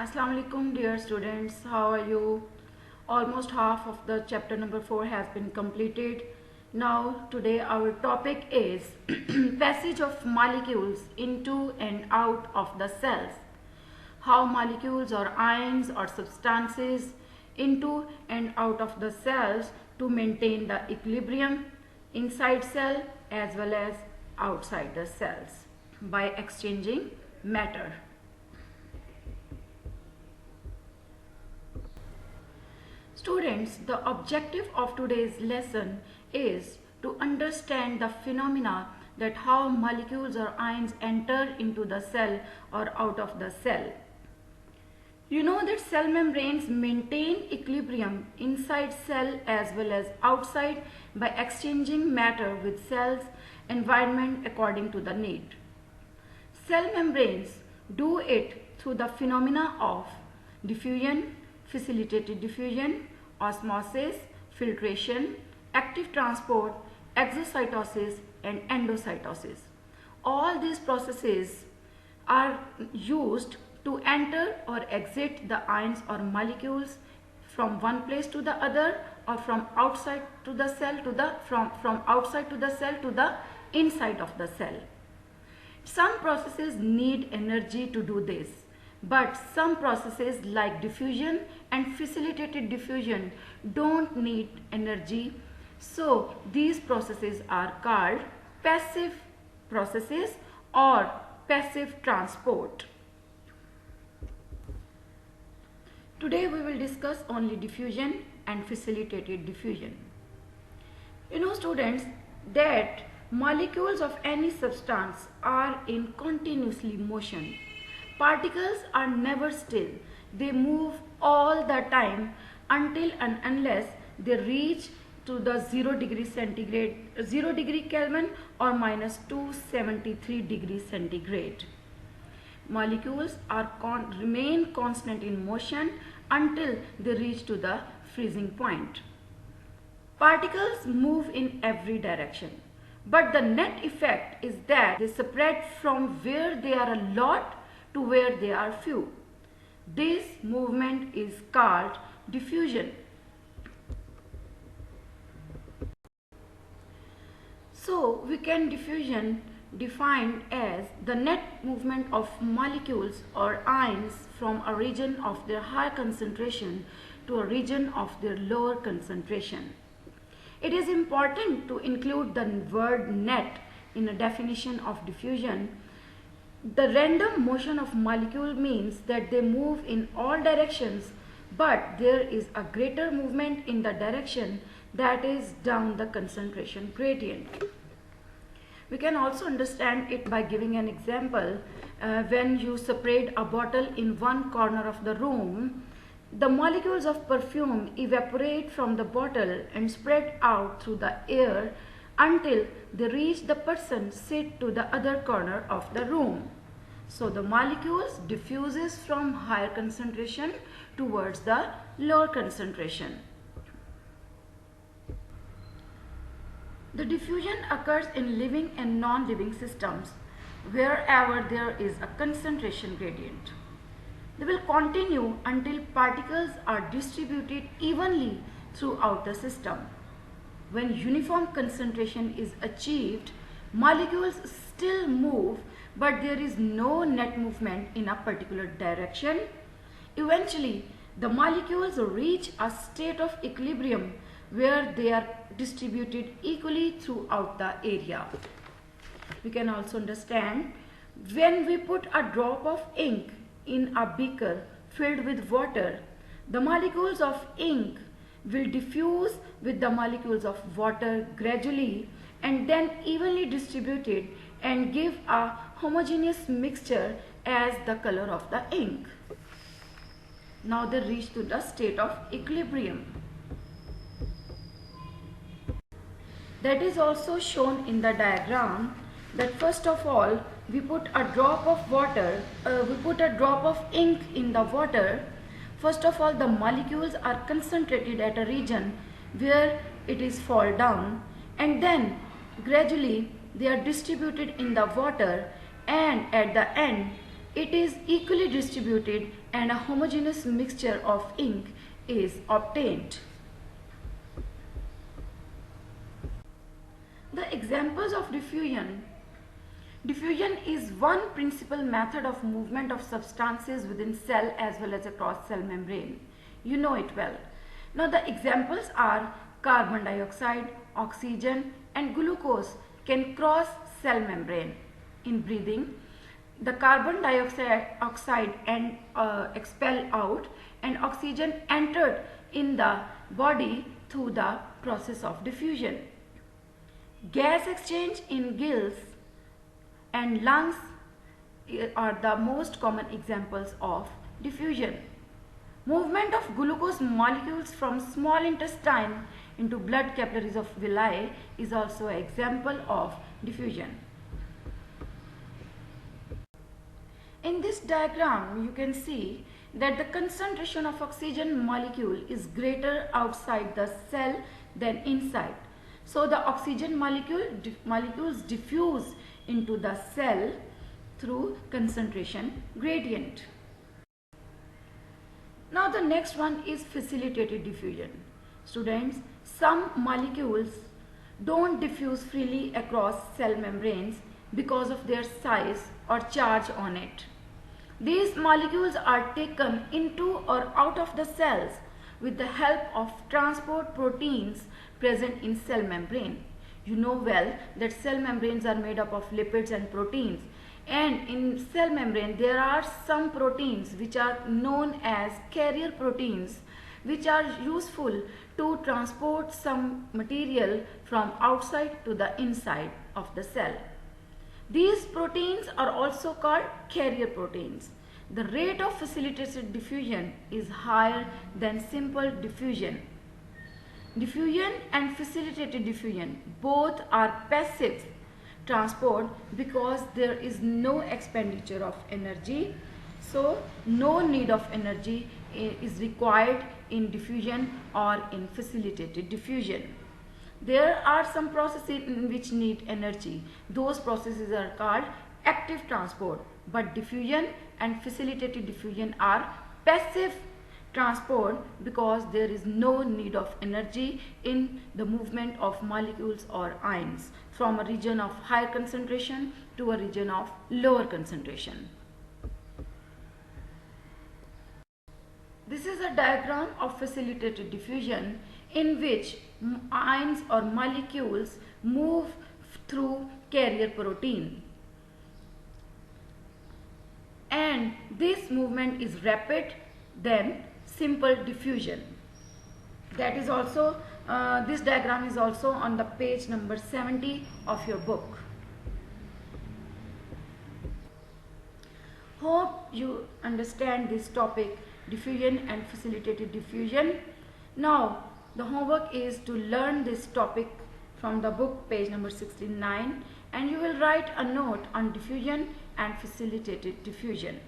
Assalamu alaikum dear students, how are you? Almost half of the chapter number 4 has been completed. Now today our topic is passage of molecules into and out of the cells. How molecules or ions or substances into and out of the cells to maintain the equilibrium inside cell as well as outside the cells by exchanging matter. Students, the objective of today's lesson is to understand the phenomena that how molecules or ions enter into the cell or out of the cell. You know that cell membranes maintain equilibrium inside cell as well as outside by exchanging matter with cell's environment according to the need. Cell membranes do it through the phenomena of diffusion, facilitated diffusion, osmosis, filtration, active transport, exocytosis and endocytosis. All these processes are used to enter or exit the ions or molecules from one place to the other or from outside to the cell to the from outside to the cell to the inside of the cell. Some processes need energy to do this, but some processes like diffusion and facilitated diffusion don't need energy. So these processes are called passive processes or passive transport. Today we will discuss only diffusion and facilitated diffusion. You know students that molecules of any substance are in continuously motion. Particles are never still. They move all the time until and unless they reach to the 0 degree centigrade, 0 degree Kelvin or minus 273 degrees centigrade. Molecules remain constant in motion until they reach to the freezing point. Particles move in every direction, but the net effect is that they spread from where they are a lot to where they are few. This movement is called diffusion. So we can diffusion defined as the net movement of molecules or ions from a region of their high concentration to a region of their lower concentration. It is important to include the word net in a definition of diffusion. The random motion of molecule means that they move in all directions, but there is a greater movement in the direction that is down the concentration gradient. We can also understand it by giving an example. When you separate a bottle in one corner of the room, the molecules of perfume evaporate from the bottle and spread out through the air until they reach the person sit to the other corner of the room. So the molecules diffuses from higher concentration towards the lower concentration. The diffusion occurs in living and non-living systems wherever there is a concentration gradient. They will continue until particles are distributed evenly throughout the system. When uniform concentration is achieved, molecules still move, but there is no net movement in a particular direction. Eventually, the molecules reach a state of equilibrium where they are distributed equally throughout the area. We can also understand when we put a drop of ink in a beaker filled with water, the molecules of ink will diffuse with the molecules of water gradually and then evenly distributed and give a homogeneous mixture as the color of the ink. Now they reach to the state of equilibrium. That is also shown in the diagram that first of all we put a drop of ink in the water. First of all the molecules are concentrated at a region where it is fall down and then gradually they are distributed in the water and at the end it is equally distributed and a homogeneous mixture of ink is obtained. The examples of diffusion. Diffusion is one principal method of movement of substances within cell as well as across cell membrane. You know it well. Now the examples are carbon dioxide, oxygen and glucose can cross cell membrane. In breathing, the carbon dioxide and expel out and oxygen entered in the body through the process of diffusion. Gas exchange in gills and lungs are the most common examples of diffusion. Movement of glucose molecules from small intestine into blood capillaries of villi is also an example of diffusion. In this diagram, you can see that the concentration of oxygen molecule is greater outside the cell than inside. So the oxygen molecules diffuse into the cell through concentration gradient. Now the next one is facilitated diffusion. Students, some molecules don't diffuse freely across cell membranes because of their size or charge on it. These molecules are taken into or out of the cells with the help of transport proteins present in cell membrane. You know well that cell membranes are made up of lipids and proteins, and in cell membrane there are some proteins which are known as carrier proteins, which are useful to transport some material from outside to the inside of the cell. These proteins are also called carrier proteins. The rate of facilitated diffusion is higher than simple diffusion. Diffusion and facilitated diffusion both are passive transport because there is no expenditure of energy. So no need of energy is required in diffusion or in facilitated diffusion. There are some processes in which need energy. Those processes are called active transport, but diffusion and facilitated diffusion are passive transport because there is no need of energy in the movement of molecules or ions from a region of higher concentration to a region of lower concentration. This is a diagram of facilitated diffusion in which ions or molecules move through carrier protein, and this movement is rapid than simple diffusion. That is also this diagram is also on the page number 70 of your book. Hope you understand this topic, diffusion and facilitated diffusion. Now the homework is to learn this topic from the book, page number 69, and you will write a note on diffusion and facilitated diffusion.